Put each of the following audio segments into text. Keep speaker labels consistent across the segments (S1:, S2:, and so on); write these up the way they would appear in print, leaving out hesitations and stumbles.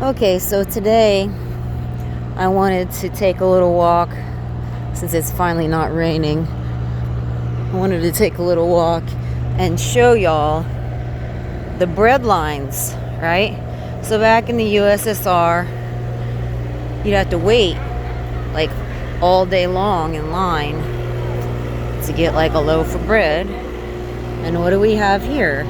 S1: Okay, so today I wanted to take a little walk since it's finally not raining. I wanted to take a little walk and show y'all the bread lines, right? So back in the USSR, you'd have to wait like all day long in line to get like a loaf of bread. And what do we have here?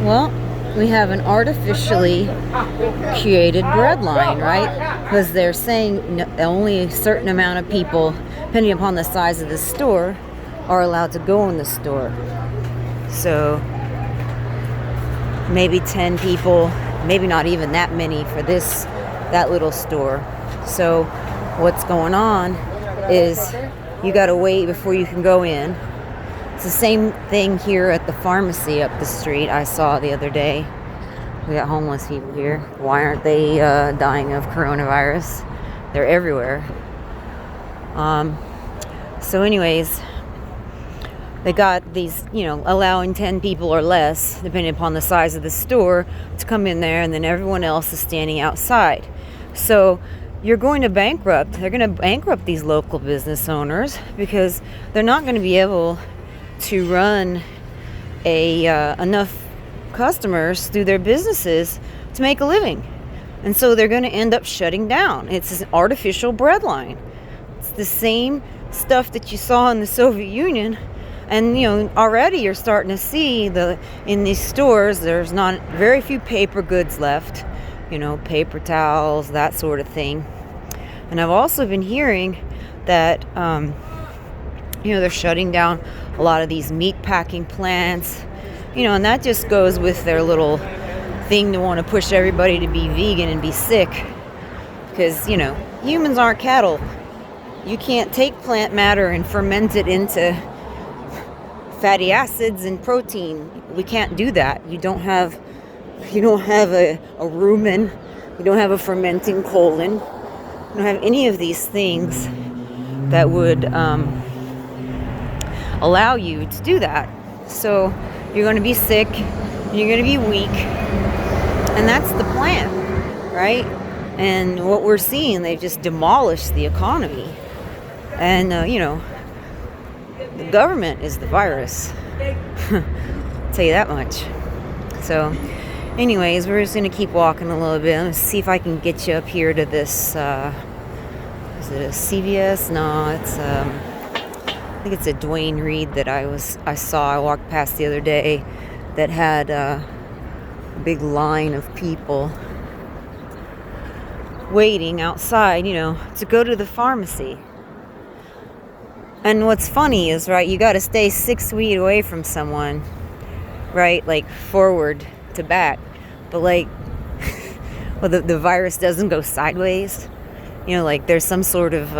S1: Well, we have an artificially created bread line, right? Because they're saying only a certain amount of people, depending upon the size of the store, are allowed to go in the store. So maybe 10 people, maybe not even that many for that little store. So what's going on is you got to wait before you can go in. It's the same thing here at the pharmacy up the street I saw the other day. We got homeless people here. Why aren't they dying of coronavirus? They're everywhere. So anyways, they got these, allowing 10 people or less, depending upon the size of the store, to come in there, and then everyone else is standing outside. So you're going to bankrupt. They're going to bankrupt these local business owners because they're not going to be able to run enough customers through their businesses to make a living. And so they're going to end up shutting down. It's an artificial breadline. It's the same stuff that you saw in the Soviet Union. And already you're starting to see in these stores there's not very few paper goods left, paper towels, that sort of thing. And I've also been hearing that they're shutting down a lot of these meat packing plants, and that just goes with their little thing to want to push everybody to be vegan and be sick. Because, humans aren't cattle. You can't take plant matter and ferment it into fatty acids and protein. We can't do that. You don't have a rumen. You don't have a fermenting colon. You don't have any of these things that would allow you to do that. So you're going to be sick, you're going to be weak, and that's the plan, right? And what we're seeing, they've just demolished the economy. And the government is the virus. I'll tell you that much. So anyways, we're just going to keep walking a little bit. Let's see if I can get you up here to this is it a CVS? No, it's I think it's a Dwayne Reed that I walked past the other day that had a big line of people waiting outside, to go to the pharmacy. And what's funny is, right, you got to stay 6 feet away from someone, right, like forward to back. But the virus doesn't go sideways. Like there's some sort of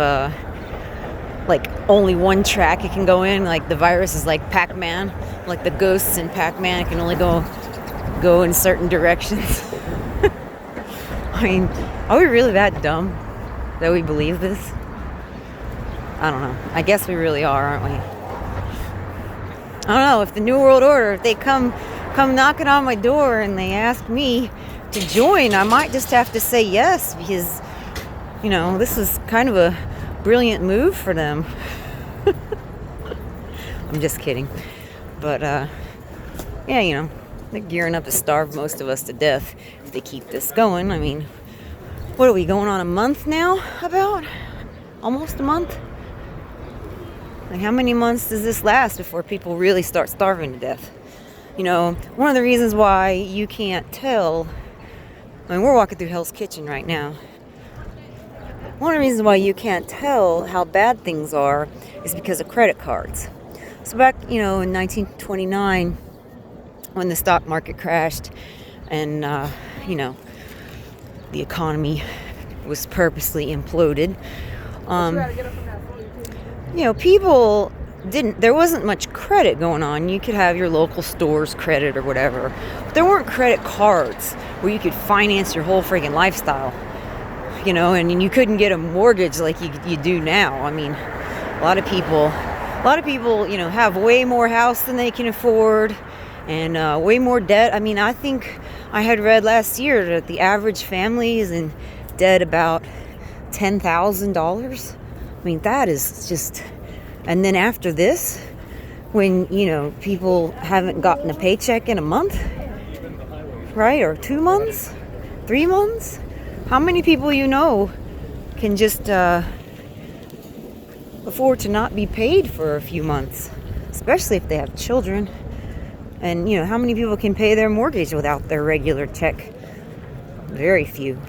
S1: only one track it can go in. Like the virus is like Pac-Man, like the ghosts in Pac-Man. It can only go in certain directions. I mean, are we really that dumb that we believe this? I don't know. I guess we really are, aren't we? I don't know. If the New World Order, if they come knocking on my door and they ask me to join, I might just have to say yes, because this is kind of a brilliant move for them. I'm just kidding. But they're gearing up to starve most of us to death if they keep this going. I mean, what are we going on a month now? About almost a month? Like, how many months does this last before people really start starving to death? One of the reasons why you can't tell, we're walking through Hell's Kitchen right now. One of the reasons why you can't tell how bad things are is because of credit cards. So back, in 1929, when the stock market crashed and, the economy was purposely imploded, people there wasn't much credit going on. You could have your local store's credit or whatever, but there weren't credit cards where you could finance your whole freaking lifestyle. And you couldn't get a mortgage like you do now. I mean, a lot of people, have way more house than they can afford, and way more debt. I mean, I think I had read last year that the average family is in debt about $10,000. I mean, that is just... And then after this, when, people haven't gotten a paycheck in a month, right? Or 2 months? 3 months? How many people can just afford to not be paid for a few months? Especially if they have children. And, how many people can pay their mortgage without their regular check? Very few.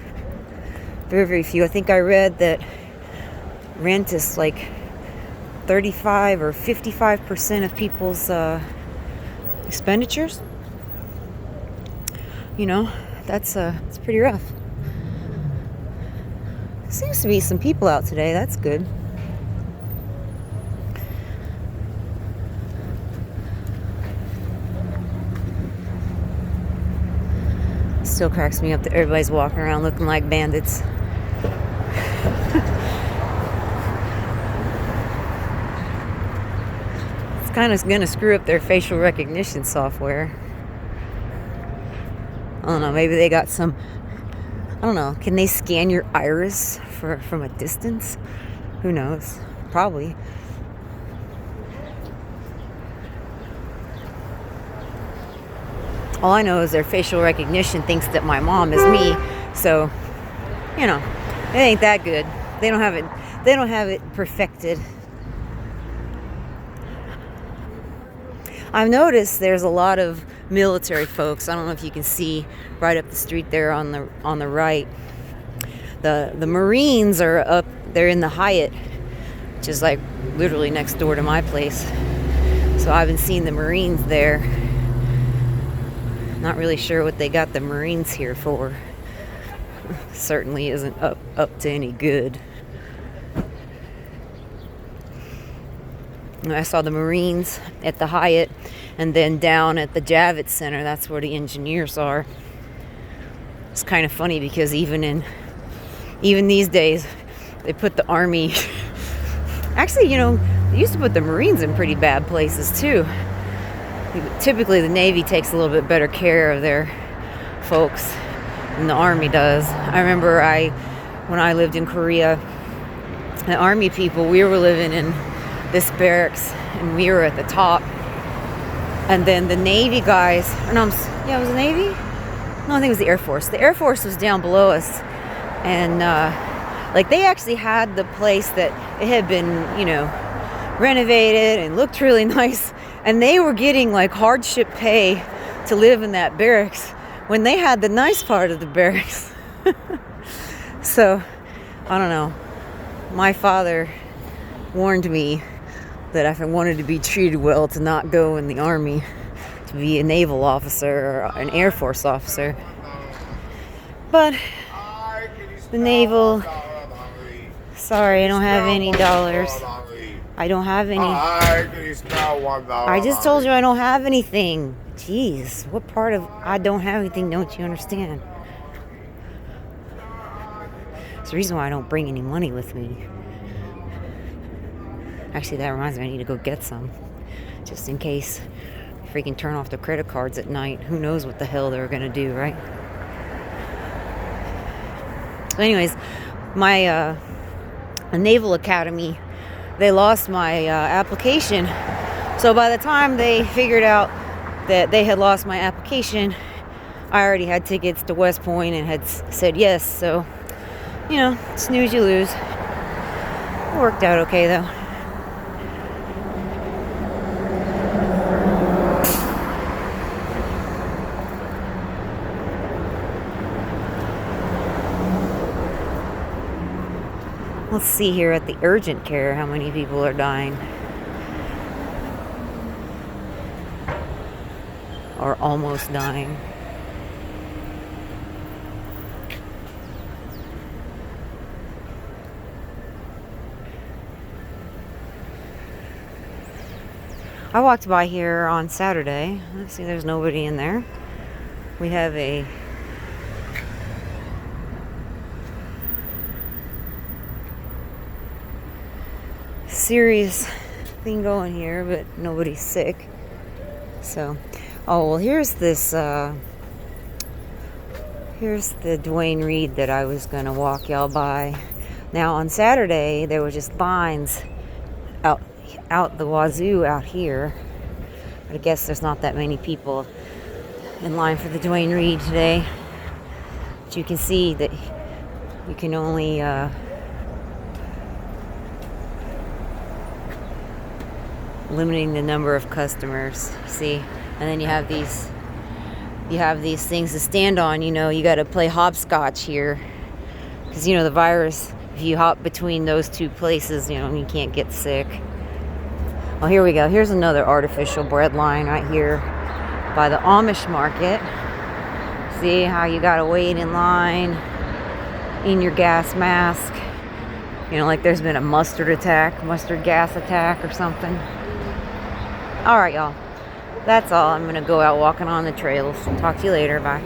S1: Very, very few. I think I read that rent is like 35 or 55% of people's expenditures. It's pretty rough. Seems to be some people out today. That's good. Still cracks me up that everybody's walking around looking like bandits. It's kind of going to screw up their facial recognition software. I don't know, maybe they got some... I don't know, can they scan your iris from a distance? Who knows? Probably. All I know is their facial recognition thinks that my mom is me. So, it ain't that good. They don't have it perfected. I've noticed there's a lot of military folks. I don't know if you can see right up the street there on the right. The Marines are up. They're in the Hyatt, which is like literally next door to my place. So I haven't seen the Marines there. Not really sure what they got the Marines here for. Certainly isn't up to any good. I saw the Marines at the Hyatt, and then down at the Javits Center, that's where the engineers are. It's kind of funny because even these days, they put the Army... Actually, they used to put the Marines in pretty bad places too. Typically, the Navy takes a little bit better care of their folks than the Army does. I remember when I lived in Korea, the Army people, we were living in this barracks, and we were at the top. And then the Navy guys, it was the Navy? No, I think it was the Air Force. The Air Force was down below us. And, they actually had the place that it had been, renovated and looked really nice. And they were getting, hardship pay to live in that barracks when they had the nice part of the barracks. So, I don't know. My father warned me that if I wanted to be treated well, to not go in the Army, to be a naval officer or an Air Force officer. But the naval... Sorry, I don't have any dollars. I don't have any. I just told you I don't have anything. Jeez, what part of I don't have anything don't you understand? It's the reason why I don't bring any money with me. Actually, that reminds me, I need to go get some. Just in case I freaking turn off the credit cards at night. Who knows what the hell they're going to do, right? So anyways, my Naval Academy, they lost my application. So by the time they figured out that they had lost my application, I already had tickets to West Point and had said yes. So, snooze you lose. It worked out okay though. Let's see here at the urgent care how many people are dying. Or almost dying. I walked by here on Saturday. Let's see, there's nobody in there. We have a serious thing going here, but nobody's sick. So, oh well, here's this Here's the Dwayne Reed that I was going to walk y'all by. Now on Saturday, there were just lines out the wazoo out here. But I guess there's not that many people in line for the Dwayne Reed today. But you can see that you can only limiting the number of customers. See, and then you have these things to stand on. You know, you got to play hopscotch here because you know the virus. If you hop between those two places, you know you can't get sick. Oh, here we go. Here's another artificial bread line right here by the Amish market. See how you gotta wait in line in your gas mask. You know, like there's been a mustard gas attack or something. All right, y'all. That's all. I'm gonna go out walking on the trails. Talk to you later. Bye.